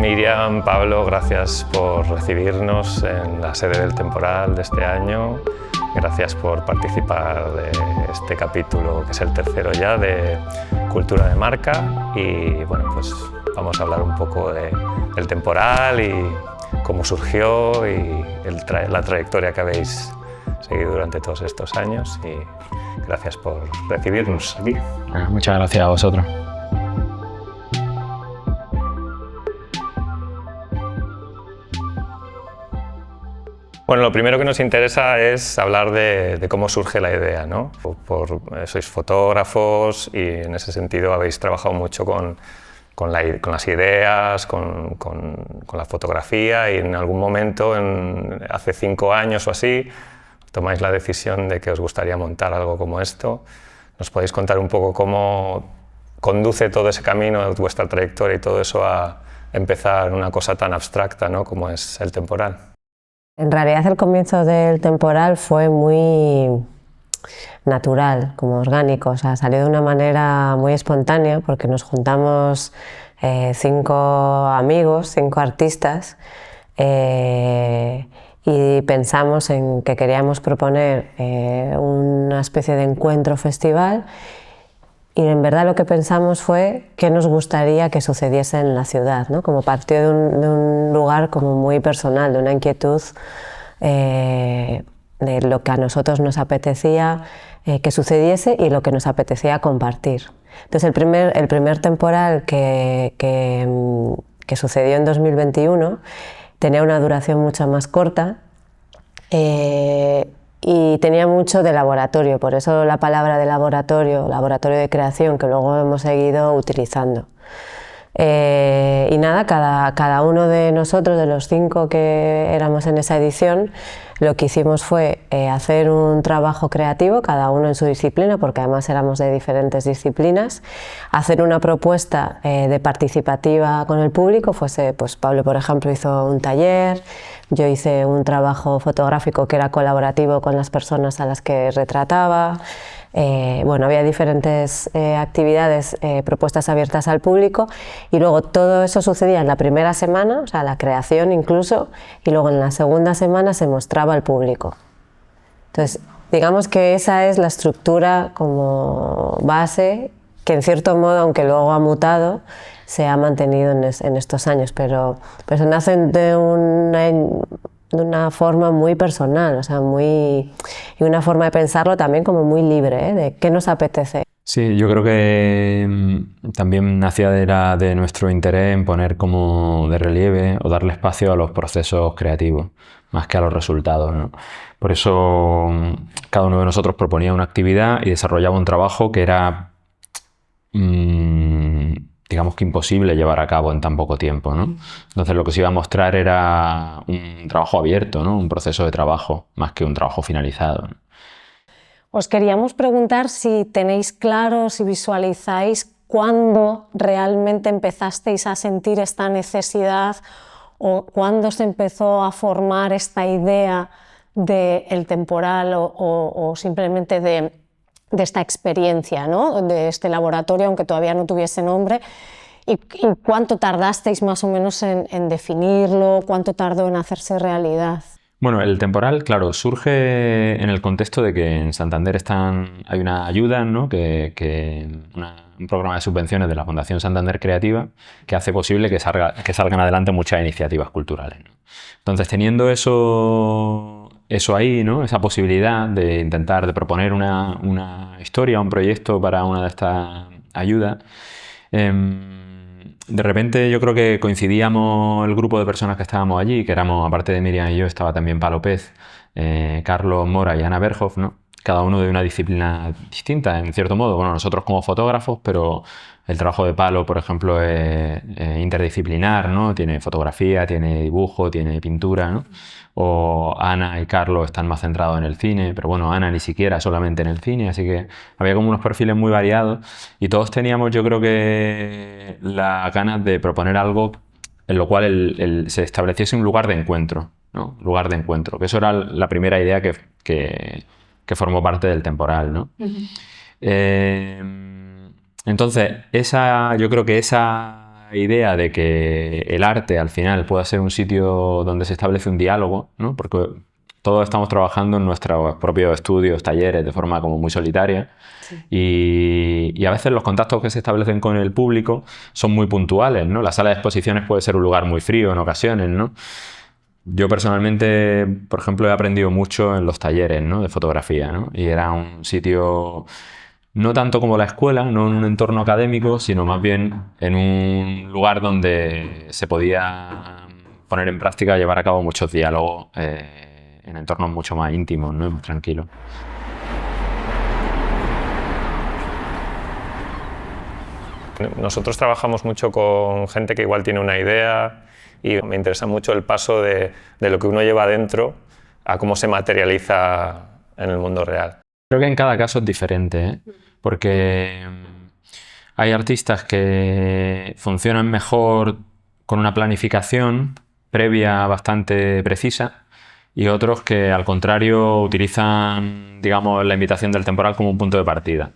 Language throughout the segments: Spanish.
Miriam, Pablo, gracias por recibirnos en la sede del Temporal de este año. Gracias por participar de este capítulo, que es el tercero ya, de Cultura de Marca. Y bueno, pues vamos a hablar un poco del Temporal y cómo surgió y la trayectoria que habéis seguido durante todos estos años. Y gracias por recibirnos aquí. Muchas gracias a vosotros. Bueno, lo primero que nos interesa es hablar de cómo surge la idea, ¿no? Sois fotógrafos y en ese sentido habéis trabajado mucho con las ideas, con la fotografía, y en algún momento, hace 5 años o así, tomáis la decisión de que os gustaría montar algo como esto. ¿Nos podéis contar un poco cómo conduce todo ese camino, vuestra trayectoria y todo eso a empezar una cosa tan abstracta, ¿no?, como es el Temporal? En realidad el comienzo del Temporal fue muy natural, como orgánico, o sea, salió de una manera muy espontánea porque nos juntamos 5 amigos, 5 artistas, y pensamos en que queríamos proponer una especie de encuentro festival, y en verdad lo que pensamos fue qué nos gustaría que sucediese en la ciudad, ¿no? Como partió de un lugar como muy personal, de una inquietud de lo que a nosotros nos apetecía que sucediese y lo que nos apetecía compartir. Entonces el primer Temporal que sucedió en 2021 tenía una duración mucho más corta, y tenía mucho de laboratorio, por eso la palabra de laboratorio de creación, que luego hemos seguido utilizando. Y nada, cada uno de nosotros, de los 5 que éramos en esa edición, lo que hicimos fue hacer un trabajo creativo, cada uno en su disciplina, porque además éramos de diferentes disciplinas, hacer una propuesta de participativa con el público. Pues Pablo, por ejemplo, hizo un taller, yo hice un trabajo fotográfico que era colaborativo con las personas a las que retrataba. Bueno, había diferentes actividades, propuestas abiertas al público, y luego todo eso sucedía en la primera semana, o sea, la creación incluso, y luego en la segunda semana se mostraba al público. Entonces, digamos que esa es la estructura como base, que en cierto modo, aunque luego ha mutado, se ha mantenido en estos años, pero se nace de una forma muy personal, o sea, y una forma de pensarlo también como muy libre, de qué nos apetece. Sí, yo creo que también nacía de nuestro interés en poner como de relieve o darle espacio a los procesos creativos, más que a los resultados, ¿no? Por eso cada uno de nosotros proponía una actividad y desarrollaba un trabajo que era, digamos que imposible llevar a cabo en tan poco tiempo, ¿no? Entonces lo que se iba a mostrar era un trabajo abierto, ¿no? Un proceso de trabajo, más que un trabajo finalizado, ¿no? Os queríamos preguntar si tenéis claro, si visualizáis cuándo realmente empezasteis a sentir esta necesidad, o cuándo se empezó a formar esta idea del Temporal, o simplemente de esta experiencia, ¿no?, de este laboratorio, aunque todavía no tuviese nombre, y cuánto tardasteis más o menos en definirlo, cuánto tardó en hacerse realidad. Bueno, el Temporal, claro, surge en el contexto de que en Santander hay una ayuda, ¿no?, un programa de subvenciones de la Fundación Santander Creativa, que hace posible que salgan adelante muchas iniciativas culturales, ¿no? Entonces, teniendo eso ahí, ¿no?, esa posibilidad de intentar de proponer una historia, un proyecto para una de estas ayudas, de repente yo creo que coincidíamos el grupo de personas que estábamos allí, que éramos, aparte de Miriam y yo, estaba también Palo Pez, Carlos Mora y Ana Berhoff, ¿no?, cada uno de una disciplina distinta, en cierto modo. Bueno, nosotros como fotógrafos, pero el trabajo de Palo, por ejemplo, es interdisciplinar, ¿no? Tiene fotografía, tiene dibujo, tiene pintura, ¿no? O Ana y Carlos están más centrados en el cine, pero bueno, Ana ni siquiera, solamente en el cine, así que había como unos perfiles muy variados, y todos teníamos, yo creo que, las ganas de proponer algo en lo cual se estableciese un lugar de encuentro, ¿no? Lugar de encuentro, que eso era la primera idea que formó parte del Temporal, ¿no? Entonces, yo creo que esa idea de que el arte al final pueda ser un sitio donde se establece un diálogo, ¿no? Porque todos estamos trabajando en nuestros propios estudios, talleres, de forma como muy solitaria. Sí. Y a veces los contactos que se establecen con el público son muy puntuales, ¿no? La sala de exposiciones puede ser un lugar muy frío en ocasiones, ¿no? Yo personalmente, por ejemplo, he aprendido mucho en los talleres, ¿no? De fotografía, ¿no? Y era un sitio no tanto como la escuela, no en un entorno académico, sino más bien en un lugar donde se podía poner en práctica, llevar a cabo muchos diálogos en entornos mucho más íntimos, ¿no? Y más tranquilos. Nosotros trabajamos mucho con gente que igual tiene una idea y me interesa mucho el paso de lo que uno lleva adentro a cómo se materializa en el mundo real. Creo que en cada caso es diferente, ¿eh? Porque hay artistas que funcionan mejor con una planificación previa bastante precisa y otros que al contrario utilizan, digamos, la invitación del temporal como un punto de partida.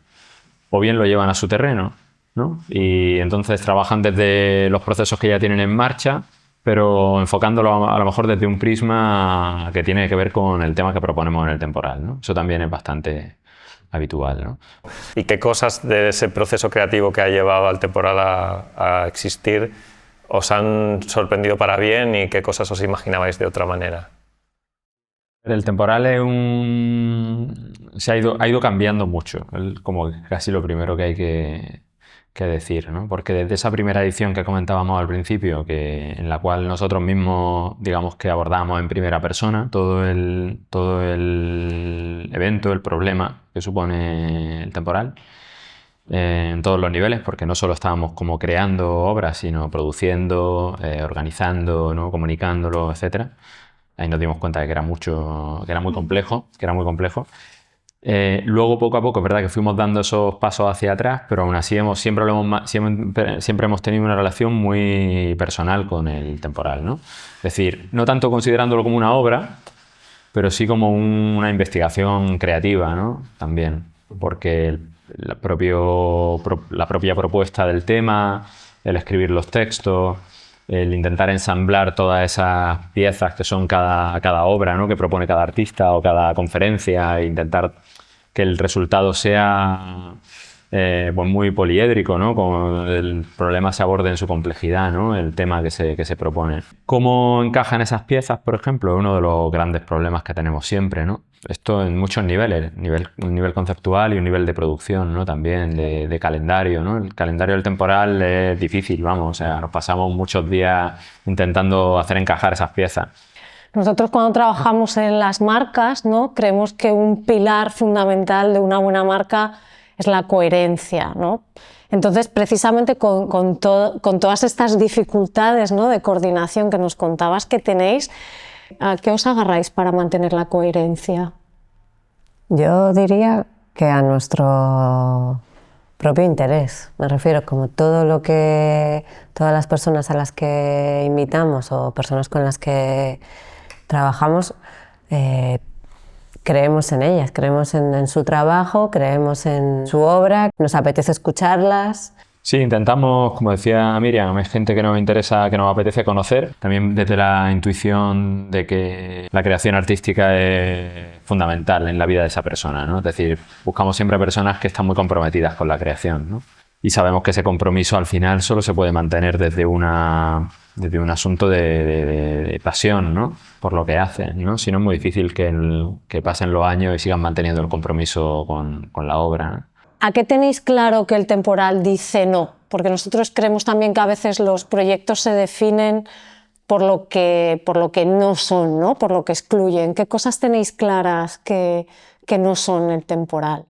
O bien lo llevan a su terreno, ¿no? Y entonces trabajan desde los procesos que ya tienen en marcha, pero enfocándolo a lo mejor desde un prisma que tiene que ver con el tema que proponemos en el temporal, ¿no? Eso también es bastante habitual, ¿no? ¿Y qué cosas de ese proceso creativo que ha llevado al temporal a existir os han sorprendido para bien y qué cosas os imaginabais de otra manera? El temporal es ha ido cambiando mucho, como casi lo primero que hay que decir, ¿no? Porque desde esa primera edición que comentábamos al principio, en la cual nosotros mismos, digamos que abordamos en primera persona todo el evento, el problema que supone el temporal, en todos los niveles, porque no solo estábamos como creando obras, sino produciendo, organizando, ¿no? Comunicándolo, etcétera. Ahí nos dimos cuenta de que era muy complejo. Luego, poco a poco, es verdad que fuimos dando esos pasos hacia atrás, pero aún así siempre hemos tenido una relación muy personal con el temporal, ¿no? Es decir, no tanto considerándolo como una obra, pero sí como una investigación creativa, ¿no? También, porque la propia propuesta del tema, el escribir los textos, el intentar ensamblar todas esas piezas que son cada obra, ¿no? Que propone cada artista o cada conferencia, e intentar que el resultado sea pues muy poliédrico, ¿no? Como el problema se aborde en su complejidad, ¿no? El tema que se propone. ¿Cómo encajan esas piezas, por ejemplo? Es uno de los grandes problemas que tenemos siempre, ¿no? Esto en muchos niveles, un nivel conceptual y un nivel de producción, ¿no? También de calendario, ¿no? El calendario del temporal es difícil, vamos, o sea, nos pasamos muchos días intentando hacer encajar esas piezas. Nosotros cuando trabajamos en las marcas, ¿no? Creemos que un pilar fundamental de una buena marca es la coherencia, ¿no? Entonces, precisamente con todas estas dificultades, ¿no? De coordinación que nos contabas que tenéis, ¿a qué os agarráis para mantener la coherencia? Yo diría que a nuestro propio interés. Me refiero como todas las personas a las que invitamos o personas con las que trabajamos, creemos en ellas, creemos en su trabajo, creemos en su obra, nos apetece escucharlas. Sí, intentamos, como decía Miriam, es gente que nos interesa, que nos apetece conocer, también desde la intuición de que la creación artística es fundamental en la vida de esa persona, ¿no? Es decir, buscamos siempre personas que están muy comprometidas con la creación, ¿no? Y sabemos que ese compromiso al final solo se puede mantener desde un asunto de pasión, ¿no? Por lo que hacen, ¿no? Si no es muy difícil que pasen los años y sigan manteniendo el compromiso con la obra, ¿no? ¿A qué tenéis claro que el temporal dice no? Porque nosotros creemos también que a veces los proyectos se definen por lo que no son, ¿no? Por lo que excluyen. ¿Qué cosas tenéis claras que no son el temporal?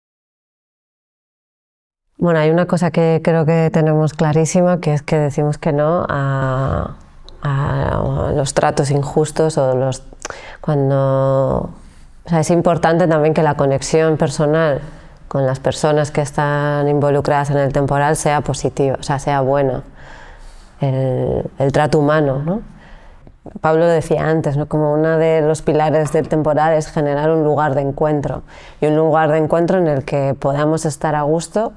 Bueno, hay una cosa que creo que tenemos clarísima, que es que decimos que no a los tratos injustos o cuando... O sea, es importante también que la conexión personal con las personas que están involucradas en el temporal sea positiva, o sea, sea buena. El trato humano, ¿no? Pablo decía antes, ¿no? Como uno de los pilares del temporal es generar un lugar de encuentro, y un lugar de encuentro en el que podamos estar a gusto,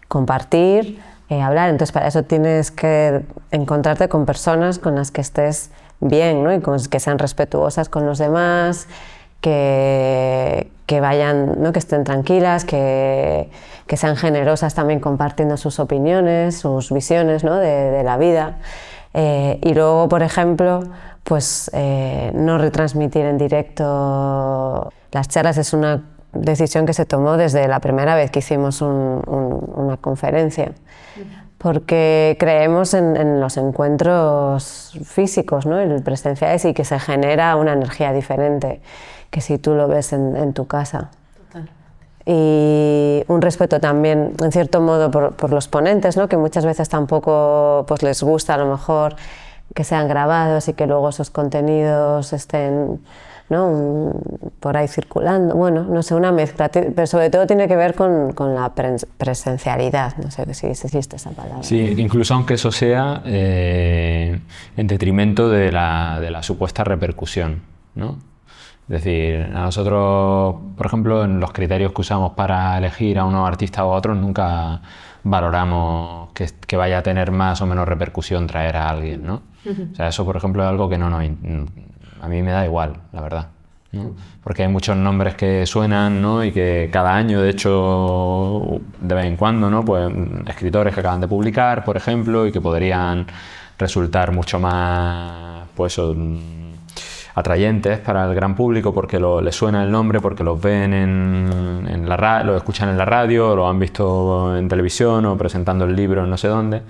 compartir, hablar. Entonces para eso tienes que encontrarte con personas con las que estés bien, ¿no? Y que sean respetuosas con los demás, que vayan, ¿no? Que estén tranquilas, que sean generosas también compartiendo sus opiniones, sus visiones, ¿no? de la vida. Y luego, por ejemplo, pues no retransmitir en directo las charlas. Es una decisión que se tomó desde la primera vez que hicimos una conferencia, porque creemos en los encuentros físicos, ¿no? En presenciales, y que se genera una energía diferente que si tú lo ves en tu casa. Total. Y un respeto también, en cierto modo, por los ponentes, ¿no? Que muchas veces tampoco pues, les gusta a lo mejor que sean grabados y que luego esos contenidos estén, ¿no? Por ahí circulando. Bueno, no sé, una mezcla, pero sobre todo tiene que ver con la presencialidad, no sé si existe esa palabra. Sí, incluso aunque eso sea en detrimento de la supuesta repercusión, ¿no? Es decir, a nosotros, por ejemplo, en los criterios que usamos para elegir a unos artistas o a otros, nunca valoramos que vaya a tener más o menos repercusión traer a alguien, ¿no? O sea, eso, por ejemplo, es algo que a mí me da igual, la verdad, ¿no? Porque hay muchos nombres que suenan, ¿no? Y que cada año, de hecho, de vez en cuando, ¿no? Pues escritores que acaban de publicar, por ejemplo, y que podrían resultar mucho más, pues, atrayentes para el gran público porque les suena el nombre, porque los ven lo escuchan en la radio, lo han visto en televisión o presentando el libro en no sé dónde.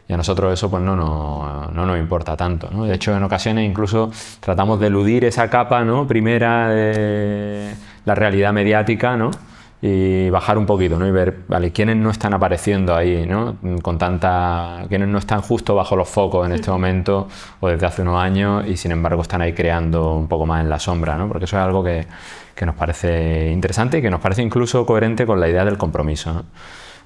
Y a nosotros eso pues no nos importa tanto, ¿no? De hecho, en ocasiones incluso tratamos de eludir esa capa, ¿no? Primera de la realidad mediática, ¿no? Y bajar un poquito, ¿no? Y ver, vale, quiénes no están apareciendo ahí, ¿no? Quiénes no están justo bajo los focos en este momento o desde hace unos años y sin embargo están ahí creando un poco más en la sombra, ¿no? Porque eso es algo que nos parece interesante y que nos parece incluso coherente con la idea del compromiso, ¿no?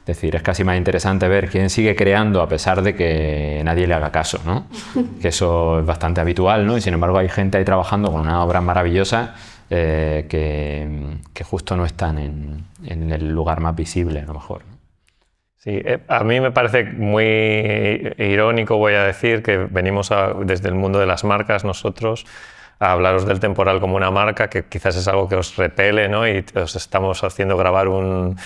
Es decir, es casi más interesante ver quién sigue creando a pesar de que nadie le haga caso, ¿no? Que eso es bastante habitual, ¿no? Y sin embargo hay gente ahí trabajando con una obra maravillosa que justo no están en el lugar más visible, a lo mejor. Sí, a mí me parece muy irónico, voy a decir, que venimos desde el mundo de las marcas nosotros a hablaros del temporal como una marca, que quizás es algo que os repele, ¿no? Y os estamos haciendo grabar un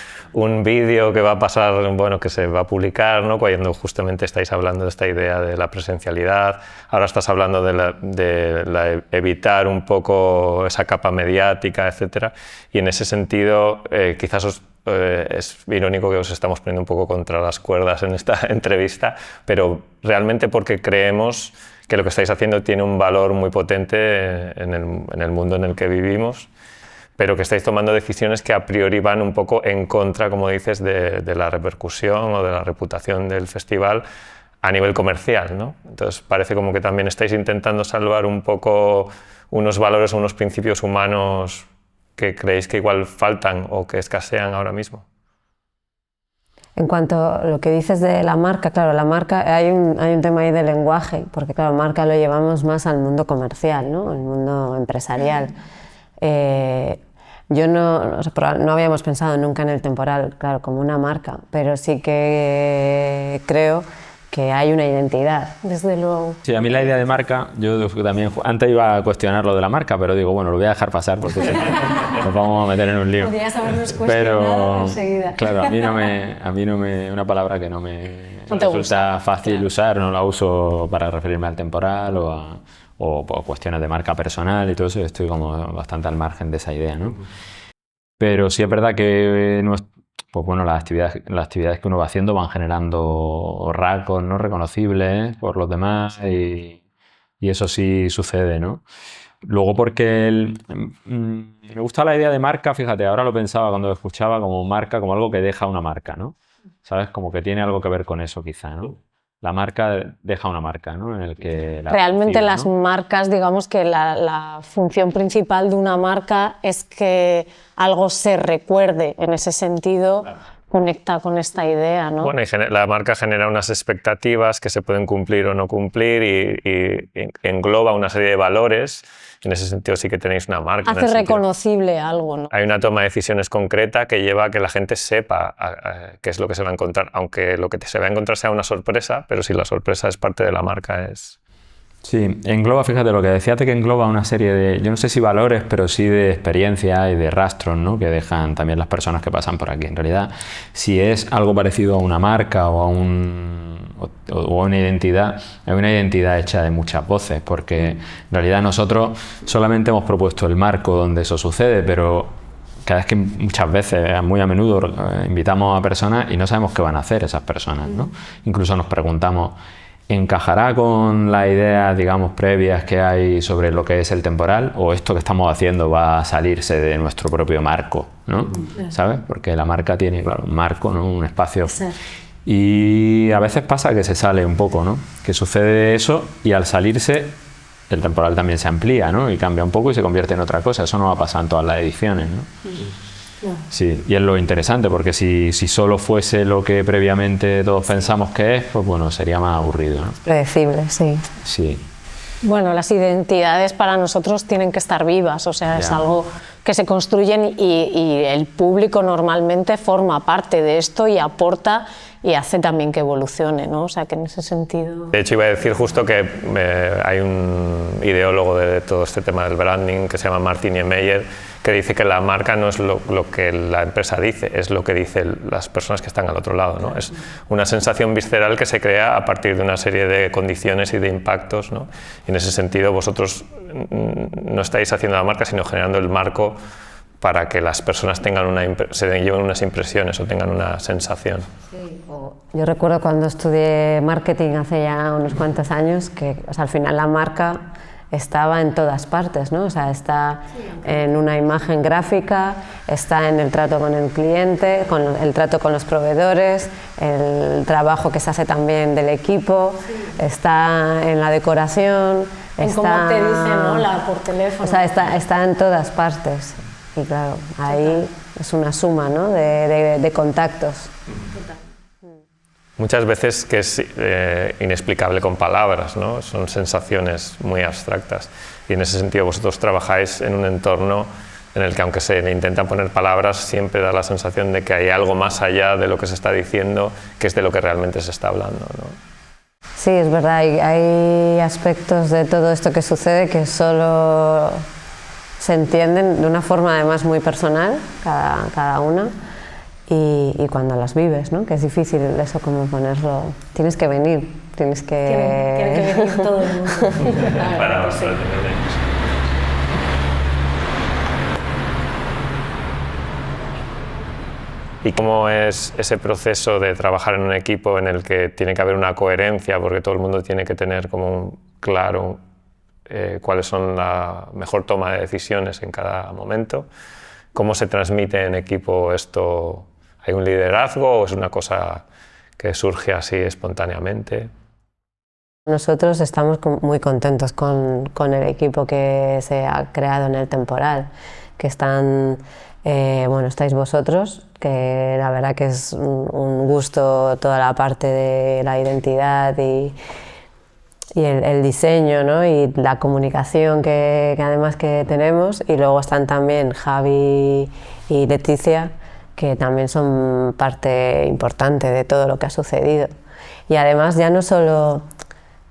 vídeo que va a pasar, bueno, que se va a publicar, ¿no? Cuando justamente estáis hablando de esta idea de la presencialidad. Ahora estás hablando de evitar un poco esa capa mediática, etcétera. Y en ese sentido, quizás es irónico que os estamos poniendo un poco contra las cuerdas en esta entrevista, pero realmente porque creemos que lo que estáis haciendo tiene un valor muy potente en el mundo en el que vivimos, pero que estáis tomando decisiones que a priori van un poco en contra, como dices, de la repercusión o de la reputación del festival a nivel comercial, ¿no? Entonces parece como que también estáis intentando salvar un poco unos valores o unos principios humanos que creéis que igual faltan o que escasean ahora mismo. En cuanto a lo que dices de la marca, claro, la marca, hay un tema ahí de lenguaje, porque claro, marca lo llevamos más al mundo comercial, ¿no? Al mundo empresarial. Yo no habíamos pensado nunca en el temporal, claro, como una marca, pero sí que creo que hay una identidad, desde luego. Sí, a mí la idea de marca, yo también antes iba a cuestionar lo de la marca, pero digo, bueno, lo voy a dejar pasar porque nos vamos a meter en un lío. Podrías habernos cuestionado enseguida. Claro, a mí no me una palabra que no me resulta fácil usar, no la uso para referirme al temporal o cuestiones de marca personal y todo eso, estoy como bastante al margen de esa idea, ¿no? Pero sí es verdad que pues bueno, las actividades que uno va haciendo van generando rasgos no reconocibles por los demás y eso sí sucede, ¿no? Luego porque me gusta la idea de marca, fíjate, ahora lo pensaba cuando lo escuchaba como marca, como algo que deja una marca, ¿no? ¿Sabes? Como que tiene algo que ver con eso quizá, ¿no? La marca deja una marca, ¿no? En el que realmente recibe, las ¿no? marcas, digamos que la función principal de una marca es que algo se recuerde en ese sentido, claro, conecta con esta idea, ¿no? Bueno, y la marca genera unas expectativas que se pueden cumplir o no cumplir y engloba una serie de valores. En ese sentido sí que tenéis una marca. Hace reconocible algo, ¿no? Hay una toma de decisiones concreta que lleva a que la gente sepa qué es lo que se va a encontrar, aunque lo que se va a encontrar sea una sorpresa, pero si la sorpresa es parte de la marca es... Sí, engloba, fíjate, lo que decías de que engloba una serie de, yo no sé si valores, pero sí de experiencia y de rastros, ¿no?, que dejan también las personas que pasan por aquí. En realidad, si es algo parecido a una marca o a una identidad, es una identidad hecha de muchas voces, porque en realidad nosotros solamente hemos propuesto el marco donde eso sucede, pero cada vez que muchas veces, muy a menudo, invitamos a personas y no sabemos qué van a hacer esas personas, ¿no? Incluso nos preguntamos, ¿encajará con las ideas, digamos, previas que hay sobre lo que es el temporal, o esto que estamos haciendo va a salirse de nuestro propio marco, ¿no? ¿Sabes? Porque la marca tiene, claro, un marco, ¿no?, un espacio. Sí. Y a veces pasa que se sale un poco, ¿no? Que sucede eso y al salirse el temporal también se amplía, ¿no? Y cambia un poco y se convierte en otra cosa. Eso no va a pasar en todas las ediciones, ¿no? Sí, y es lo interesante, porque si solo fuese lo que previamente todos pensamos que es, pues bueno, sería más aburrido, ¿no? Predecible, sí. Sí. Bueno, las identidades para nosotros tienen que estar vivas, o sea, es algo que se construyen y el público normalmente forma parte de esto y aporta y hace también que evolucione, ¿no? O sea, que en ese sentido... De hecho, iba a decir justo que hay un ideólogo de todo este tema del branding que se llama Martin Meyer, que dice que la marca no es lo que la empresa dice, es lo que dicen las personas que están al otro lado, ¿no? Es una sensación visceral que se crea a partir de una serie de condiciones y de impactos, ¿no? Y en ese sentido vosotros no estáis haciendo la marca, sino generando el marco para que las personas se lleven unas impresiones o tengan una sensación. Sí, yo recuerdo cuando estudié marketing hace ya unos cuantos años que, o sea, al final la marca estaba en todas partes, ¿no? O sea, está en una imagen gráfica, está en el trato con el cliente, con el trato con los proveedores, el trabajo que se hace también del equipo, está en la decoración, en cómo te dicen, ¿no?, por teléfono. O sea, está en todas partes. Y claro, ahí es una suma, ¿no?, de contactos. Muchas veces que es inexplicable con palabras, ¿no? Son sensaciones muy abstractas. Y en ese sentido vosotros trabajáis en un entorno en el que, aunque se le intentan poner palabras, siempre da la sensación de que hay algo más allá de lo que se está diciendo, que es de lo que realmente se está hablando, ¿no? Sí, es verdad, hay aspectos de todo esto que sucede que solo se entienden de una forma además muy personal, cada una, y cuando las vives, ¿no?, que es difícil eso, como ponerlo, tienes que venir, tienes que... Tiene que venir todo el mundo. Para sí. ¿Y cómo es ese proceso de trabajar en un equipo en el que tiene que haber una coherencia, porque todo el mundo tiene que tener como claro cuáles son la mejor toma de decisiones en cada momento? ¿Cómo se transmite en equipo esto? ¿Hay un liderazgo o es una cosa que surge así espontáneamente? Nosotros estamos muy contentos con el equipo que se ha creado en el temporal, que están, bueno, estáis vosotros, que la verdad que es un gusto toda la parte de la identidad y el diseño, ¿no?, y la comunicación que además que tenemos, y luego están también Javi y Leticia, que también son parte importante de todo lo que ha sucedido. Y además ya no solo...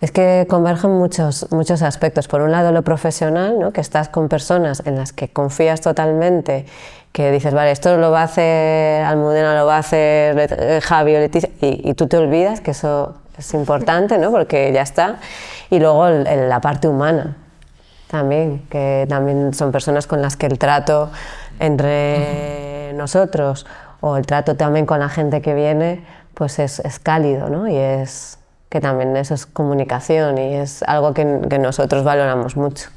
Es que convergen muchos aspectos. Por un lado lo profesional, ¿no?, que estás con personas en las que confías totalmente, que dices, vale, esto lo va a hacer Almudena, lo va a hacer Javi o Leticia, y tú te olvidas que eso es importante, ¿no?, porque ya está. Y luego la parte humana también, que también son personas con las que el trato entre nosotros o el trato también con la gente que viene, pues es cálido, ¿no?, y es que también eso es comunicación y es algo que nosotros valoramos mucho.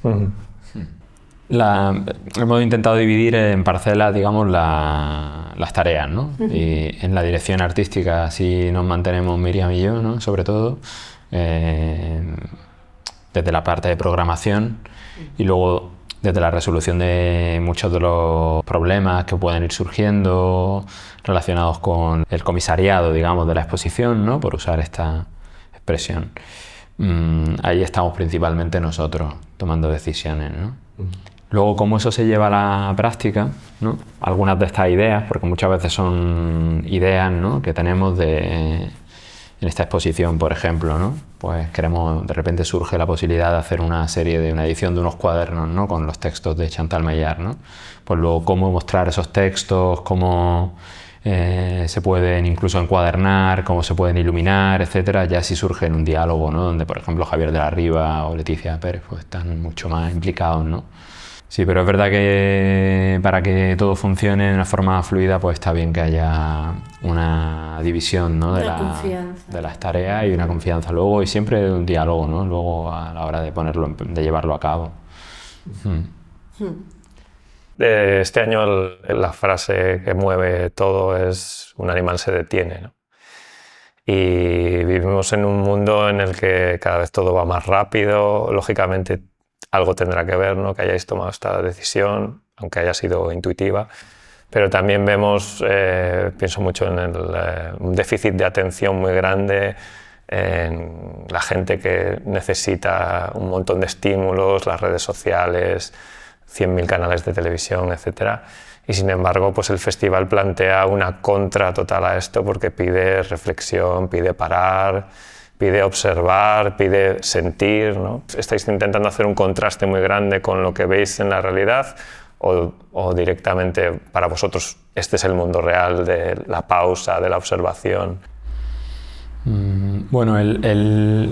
Hemos intentado dividir en parcelas, digamos, las tareas, ¿no? Y en la dirección artística así nos mantenemos Miriam y yo, ¿no?, sobre todo, desde la parte de programación, y luego desde la resolución de muchos de los problemas que pueden ir surgiendo relacionados con el comisariado, digamos, de la exposición, ¿no? Por usar esta expresión. Ahí estamos principalmente nosotros tomando decisiones, ¿no? Luego, cómo eso se lleva a la práctica, ¿no? Algunas de estas ideas, porque muchas veces son ideas, ¿no?, que tenemos en esta exposición, por ejemplo, ¿no? Pues de repente surge la posibilidad de hacer una edición de unos cuadernos, ¿no?, con los textos de Chantal Meillard, ¿no? Pues luego, cómo mostrar esos textos, cómo se pueden incluso encuadernar, cómo se pueden iluminar, etcétera, ya sí surge en un diálogo, ¿no?, donde, por ejemplo, Javier de la Riva o Leticia Pérez pues están mucho más implicados, ¿no? Sí, pero es verdad que para que todo funcione de una forma fluida, pues está bien que haya una división, ¿no?, de las tareas y una confianza luego, y siempre un diálogo, ¿no?, luego a la hora de llevarlo a cabo. Este año la frase que mueve todo es "un animal se detiene", ¿no? Y vivimos en un mundo en el que cada vez todo va más rápido, lógicamente algo tendrá que ver, ¿no?, que hayáis tomado esta decisión, aunque haya sido intuitiva, pero también vemos, pienso mucho en un déficit de atención muy grande, en la gente que necesita un montón de estímulos, las redes sociales, 100.000 canales de televisión, etc. Y sin embargo, pues el festival plantea una contra total a esto, porque pide reflexión, pide parar, pide observar, pide sentir, ¿no? ¿Estáis intentando hacer un contraste muy grande con lo que veis en la realidad o directamente para vosotros este es el mundo real de la pausa, de la observación? Bueno,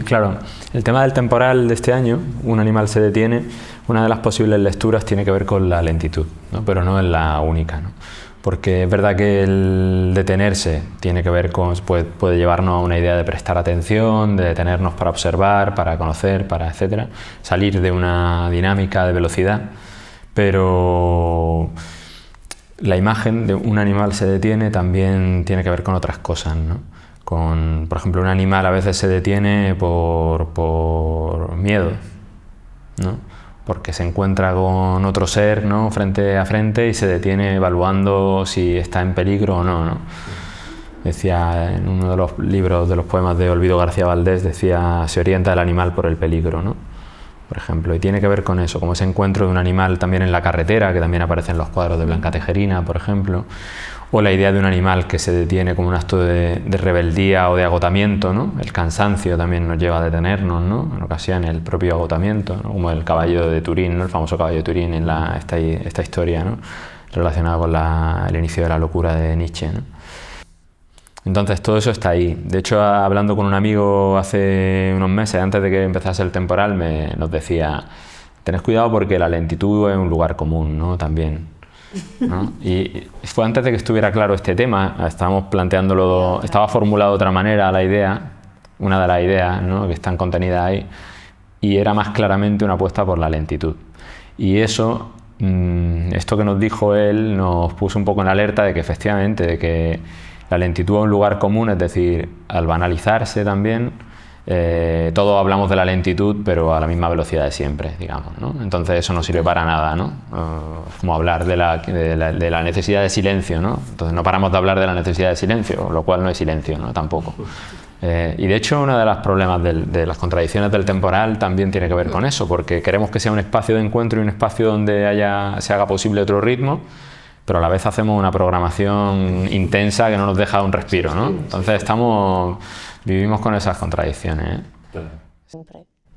claro, el tema del temporal de este año, Un animal se detiene, una de las posibles lecturas tiene que ver con la lentitud, ¿no?, pero no es la única, ¿no? Porque es verdad que el detenerse tiene que ver con, puede llevarnos a una idea de prestar atención, de detenernos para observar, para conocer, para etcétera, salir de una dinámica de velocidad, pero la imagen de un animal se detiene también tiene que ver con otras cosas, ¿no? Por ejemplo, un animal a veces se detiene por miedo, ¿no?, porque se encuentra con otro ser, ¿no?, frente a frente, y se detiene evaluando si está en peligro o no, ¿no? Decía en uno de los libros de los poemas de Olvido García Valdés, decía, se orienta el animal por el peligro, ¿no?, por ejemplo, y tiene que ver con eso, como ese encuentro de un animal también en la carretera, que también aparece en los cuadros de Blanca Tejerina, por ejemplo, o la idea de un animal que se detiene como un acto de rebeldía o de agotamiento, ¿no? El cansancio también nos lleva a detenernos, ¿no?, en ocasiones el propio agotamiento, ¿no?, como el caballo de Turín, ¿no?, el famoso caballo de Turín en esta historia, ¿no?, relacionada con el inicio de la locura de Nietzsche, ¿no? Entonces todo eso está ahí. De hecho, hablando con un amigo hace unos meses, antes de que empezase el temporal, nos decía, tened cuidado porque la lentitud es un lugar común, ¿no?, también, ¿no? Y fue antes de que estuviera claro este tema, estábamos planteándolo, estaba formulado de otra manera la idea, una de las ideas, ¿no?, que están contenidas ahí, y era más claramente una apuesta por la lentitud. Y eso, esto que nos dijo él, nos puso un poco en alerta de que efectivamente, de que la lentitud es un lugar común, es decir, al banalizarse también, todos hablamos de la lentitud, pero a la misma velocidad de siempre, digamos, ¿no? Entonces eso no sirve para nada, ¿no? Es como hablar de la necesidad de silencio, ¿no? Entonces no paramos de hablar de la necesidad de silencio, lo cual no es silencio, ¿no?, tampoco. Y de hecho uno de los problemas de las contradicciones del temporal también tiene que ver con eso, porque queremos que sea un espacio de encuentro y un espacio donde se haga posible otro ritmo, pero a la vez hacemos una programación intensa que no nos deja un respiro, ¿no? Entonces vivimos con esas contradicciones, ¿eh?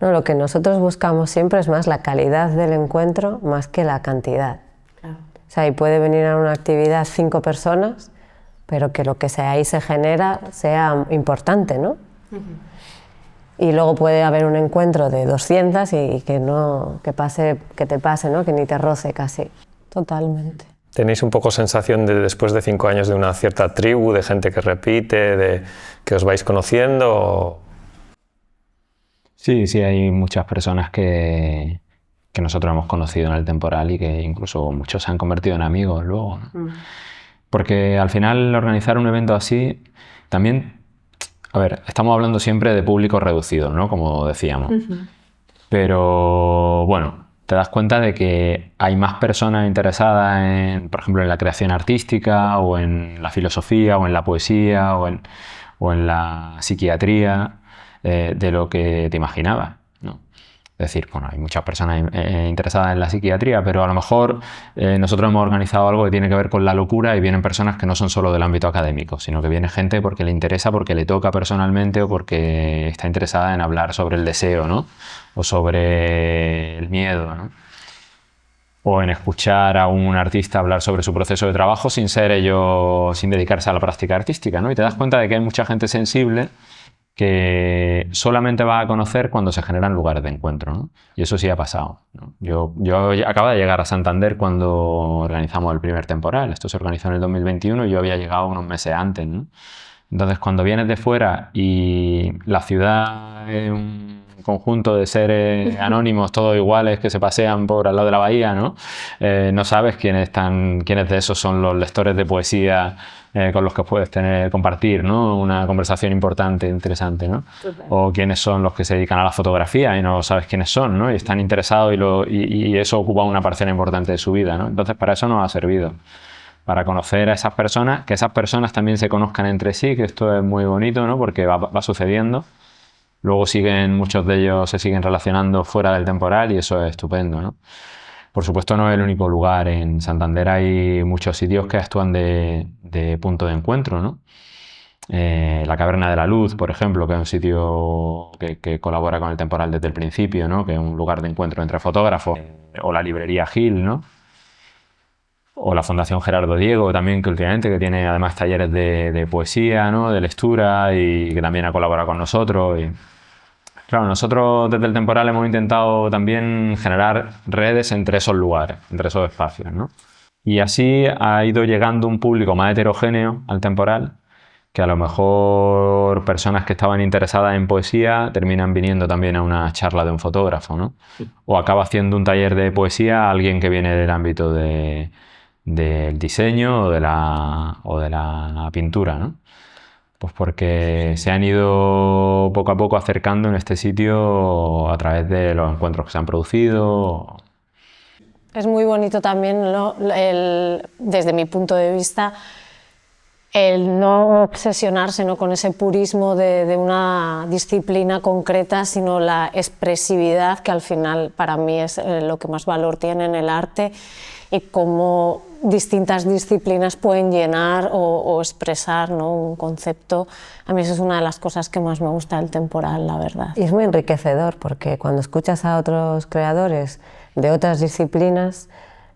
No, lo que nosotros buscamos siempre es más la calidad del encuentro más que la cantidad. Claro. O sea, y puede venir a una actividad 5 personas, pero que lo que ahí se genera sea importante, ¿no? Y luego puede haber un encuentro de 200 y que te pase, ¿no?, que ni te roce casi. Totalmente. ¿Tenéis un poco sensación de, después de 5 años, de una cierta tribu, de gente que repite, de que os vais conociendo? Sí, hay muchas personas que nosotros hemos conocido en el temporal y que incluso muchos se han convertido en amigos luego, ¿no? Porque al final organizar un evento así también, a ver, estamos hablando siempre de público reducido, ¿no?, como decíamos. Pero bueno, te das cuenta de que hay más personas interesadas en, por ejemplo, en la creación artística o en la filosofía o en la poesía o en la psiquiatría de lo que te imaginabas, ¿no? Es decir, bueno, hay muchas personas interesadas en la psiquiatría, pero a lo mejor nosotros hemos organizado algo que tiene que ver con la locura y vienen personas que no son solo del ámbito académico, sino que viene gente porque le interesa, porque le toca personalmente o porque está interesada en hablar sobre el deseo, ¿no? O sobre el miedo, ¿no? O en escuchar a un artista hablar sobre su proceso de trabajo sin dedicarse a la práctica artística, ¿no? Y te das cuenta de que hay mucha gente sensible que solamente vas a conocer cuando se generan lugares de encuentro, ¿no? Y eso sí ha pasado, ¿no? Yo acabo de llegar a Santander cuando organizamos el primer temporal. Esto se organizó en el 2021 y yo había llegado unos meses antes, ¿no? Entonces, cuando vienes de fuera y la ciudad es un conjunto de seres anónimos, todos iguales, que se pasean por al lado de la bahía, ¿no? No sabes quiénes de esos son los lectores de poesía con los que puedes compartir, ¿no? Una conversación importante, interesante, ¿no? O quiénes son los que se dedican a la fotografía y no sabes quiénes son, ¿no? Y están interesados y eso ocupa una parcela importante de su vida, ¿no? Entonces, para eso nos ha servido. Para conocer a esas personas, que esas personas también se conozcan entre sí, que esto es muy bonito, ¿no? Porque va sucediendo. Luego muchos de ellos se siguen relacionando fuera del temporal y eso es estupendo, ¿no? Por supuesto no es el único lugar. En Santander hay muchos sitios que actúan de punto de encuentro, ¿no? La Caverna de la Luz, por ejemplo, que es un sitio que colabora con el temporal desde el principio, ¿no? Que es un lugar de encuentro entre fotógrafos. O la librería Gil, ¿no? O la Fundación Gerardo Diego también, que últimamente que tiene además talleres de poesía, ¿no? De lectura y que también ha colaborado con nosotros. Y, claro, nosotros desde el temporal hemos intentado también generar redes entre esos lugares, entre esos espacios, ¿no? Y así ha ido llegando un público más heterogéneo al temporal, que a lo mejor personas que estaban interesadas en poesía terminan viniendo también a una charla de un fotógrafo, ¿no? O acaba haciendo un taller de poesía alguien que viene del ámbito del diseño o de la pintura, ¿no? Pues porque se han ido poco a poco acercando en este sitio a través de los encuentros que se han producido. Es muy bonito también, desde mi punto de vista, el no obsesionarse, ¿no?, con ese purismo de una disciplina concreta, sino la expresividad, que al final para mí es lo que más valor tiene en el arte, y cómo distintas disciplinas pueden llenar o expresar, ¿no?, un concepto. A mí eso es una de las cosas que más me gusta del temporal, la verdad. Y es muy enriquecedor porque cuando escuchas a otros creadores de otras disciplinas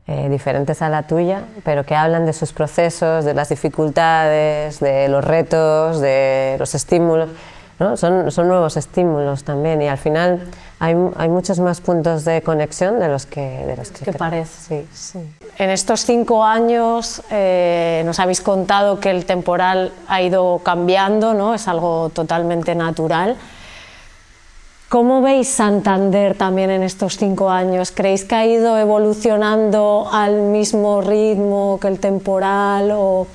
diferentes a la tuya, pero que hablan de sus procesos, de las dificultades, de los retos, de los estímulos, ¿no? Son nuevos estímulos también, y al final hay muchos más puntos de conexión de los que parece. Sí. Sí. En estos 5 años nos habéis contado que el temporal ha ido cambiando, ¿no? Es algo totalmente natural. ¿Cómo veis Santander también en estos 5 años? ¿Creéis que ha ido evolucionando al mismo ritmo que el temporal? ¿O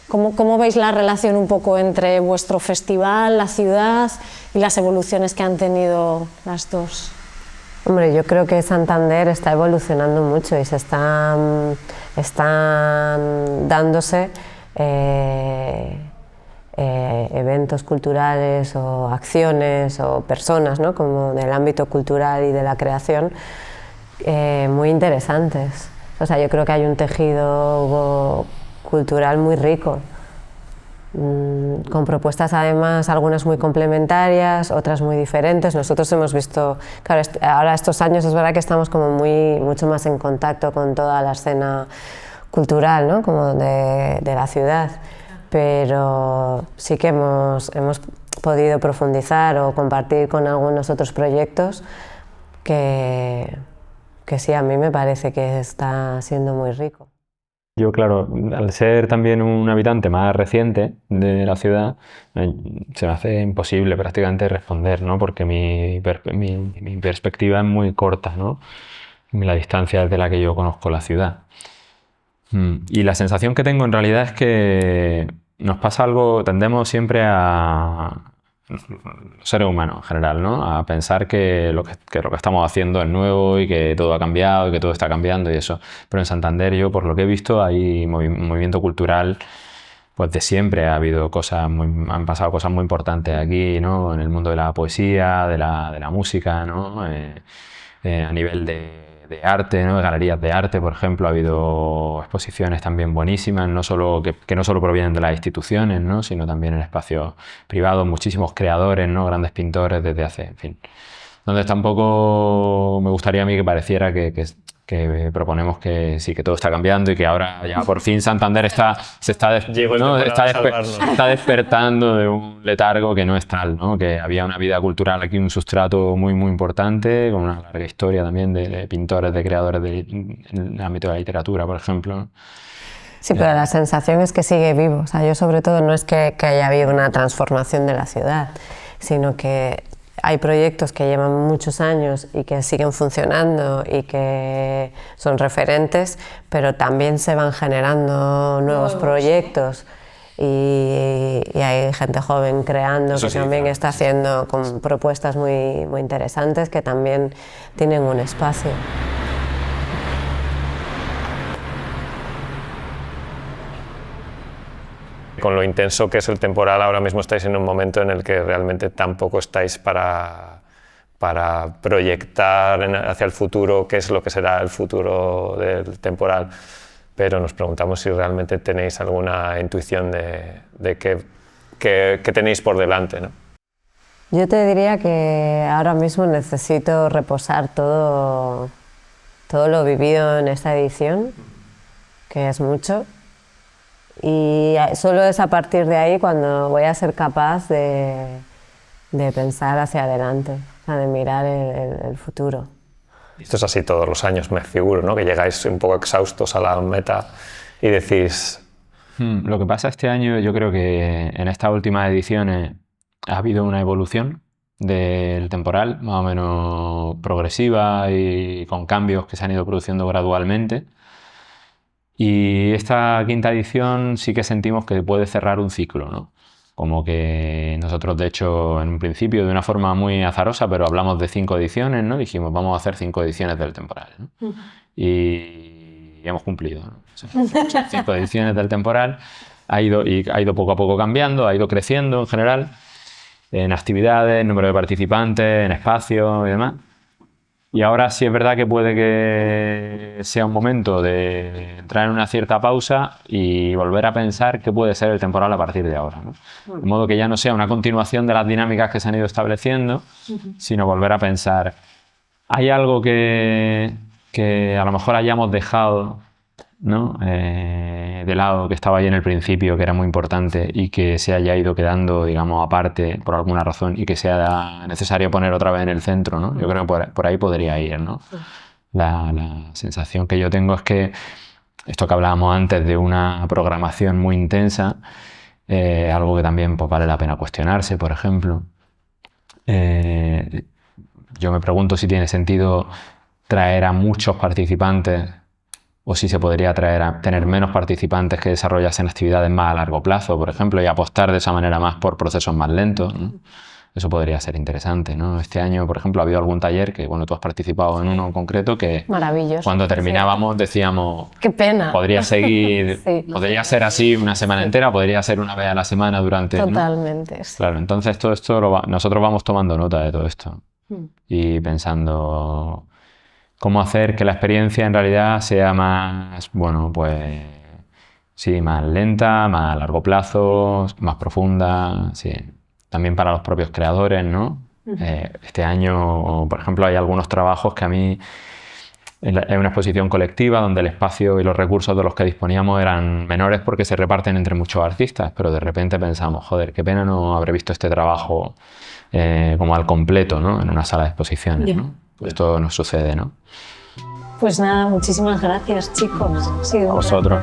cómo veis la relación un poco entre vuestro festival, la ciudad y las evoluciones que han tenido las dos? Hombre, yo creo que Santander está evolucionando mucho y se están dándose eventos culturales o acciones o personas, ¿no?, como del ámbito cultural y de la creación, muy interesantes. O sea, yo creo que hay un tejido cultural muy rico, con propuestas además, algunas muy complementarias, otras muy diferentes. Nosotros hemos visto, claro, ahora estos años es verdad que estamos como mucho más en contacto con toda la escena cultural, ¿no?, como de la ciudad, pero sí que hemos podido profundizar o compartir con algunos otros proyectos que sí, a mí me parece que está siendo muy rico. Yo, claro, al ser también un habitante más reciente de la ciudad, se me hace imposible prácticamente responder, ¿no? Porque mi perspectiva es muy corta, ¿no? La distancia desde la que yo conozco la ciudad. Y la sensación que tengo en realidad es que nos pasa algo, tendemos siempre a los seres humanos en general, ¿no? A pensar que lo que estamos haciendo es nuevo y que todo ha cambiado y que todo está cambiando y eso. Pero en Santander yo, por lo que he visto, hay movimiento cultural pues de siempre. Han pasado cosas muy importantes aquí, ¿no? En el mundo de la poesía, de la música, ¿no? A nivel de arte, ¿no? De galerías de arte, por ejemplo, ha habido exposiciones también buenísimas, que no solo provienen de las instituciones, ¿no? Sino también en espacios privados, muchísimos creadores, ¿no? Grandes pintores desde hace, en fin. Entonces tampoco me gustaría a mí que pareciera que proponemos que sí, que todo está cambiando y que ahora ya por fin Santander está despertando de un letargo que no es tal, ¿no? Que había una vida cultural aquí, un sustrato muy, muy importante, con una larga historia también de pintores, de creadores en el ámbito de la literatura, por ejemplo. Sí, pero la sensación es que sigue vivo. O sea, yo sobre todo no es que haya habido una transformación de la ciudad, sino que hay proyectos que llevan muchos años y que siguen funcionando y que son referentes, pero también se van generando nuevos proyectos y hay gente joven creando que también está haciendo con propuestas muy, muy interesantes que también tienen un espacio. Con lo intenso que es el temporal, ahora mismo estáis en un momento en el que realmente tampoco estáis para proyectar hacia el futuro qué es lo que será el futuro del temporal, pero nos preguntamos si realmente tenéis alguna intuición de qué tenéis por delante, ¿no? Yo te diría que ahora mismo necesito reposar todo lo vivido en esta edición, que es mucho. Y solo es a partir de ahí cuando voy a ser capaz de pensar hacia adelante, o sea, de mirar el futuro. Esto es así todos los años, me figuro, ¿no? Que llegáis un poco exhaustos a la meta y decís... Lo que pasa este año, yo creo que en estas últimas ediciones ha habido una evolución del temporal, más o menos progresiva y con cambios que se han ido produciendo gradualmente. Y esta quinta edición sí que sentimos que puede cerrar un ciclo, ¿no? Como que nosotros, de hecho, en un principio, de una forma muy azarosa, pero hablamos de 5 ediciones, ¿no? Dijimos, vamos a hacer 5 ediciones del temporal, ¿no? Y hemos cumplido, ¿no? O sea, 5 ediciones del temporal, ha ido poco a poco cambiando, ha ido creciendo en general, en actividades, en número de participantes, en espacios y demás. Y ahora sí es verdad que puede que sea un momento de entrar en una cierta pausa y volver a pensar qué puede ser el temporal a partir de ahora, ¿no? De modo que ya no sea una continuación de las dinámicas que se han ido estableciendo, sino volver a pensar, ¿hay algo que a lo mejor hayamos dejado, ¿no? De lado, que estaba ahí en el principio, que era muy importante y que se haya ido quedando, digamos, aparte por alguna razón y que sea necesario poner otra vez en el centro, ¿no? Yo creo que por ahí podría ir, ¿no? La sensación que yo tengo es que esto que hablábamos antes de una programación muy intensa, algo que también pues, vale la pena cuestionarse, por ejemplo. Yo me pregunto si tiene sentido traer a muchos participantes o si se podría tener menos participantes que desarrollasen actividades más a largo plazo, por ejemplo, y apostar de esa manera más por procesos más lentos, ¿no? Eso podría ser interesante, ¿no? Este año, por ejemplo, ha habido algún taller que, bueno, tú has participado en uno en concreto que maravilloso, cuando terminábamos decíamos... ¡Qué pena! Podría seguir, podría ser así una semana entera, podría ser una vez a la semana durante... Totalmente, ¿no? Sí. Claro, entonces todo esto nosotros vamos tomando nota de todo esto y pensando... cómo hacer que la experiencia en realidad sea más, bueno, pues sí, más lenta, más a largo plazo, más profunda, sí. También para los propios creadores, ¿no? Este año, por ejemplo, hay algunos trabajos que a mí, hay una exposición colectiva donde el espacio y los recursos de los que disponíamos eran menores porque se reparten entre muchos artistas, pero de repente pensamos, joder, qué pena no haber visto este trabajo como al completo, ¿no? En una sala de exposiciones, ¿no? Esto nos sucede, ¿no? Pues nada, muchísimas gracias, chicos. A vosotros.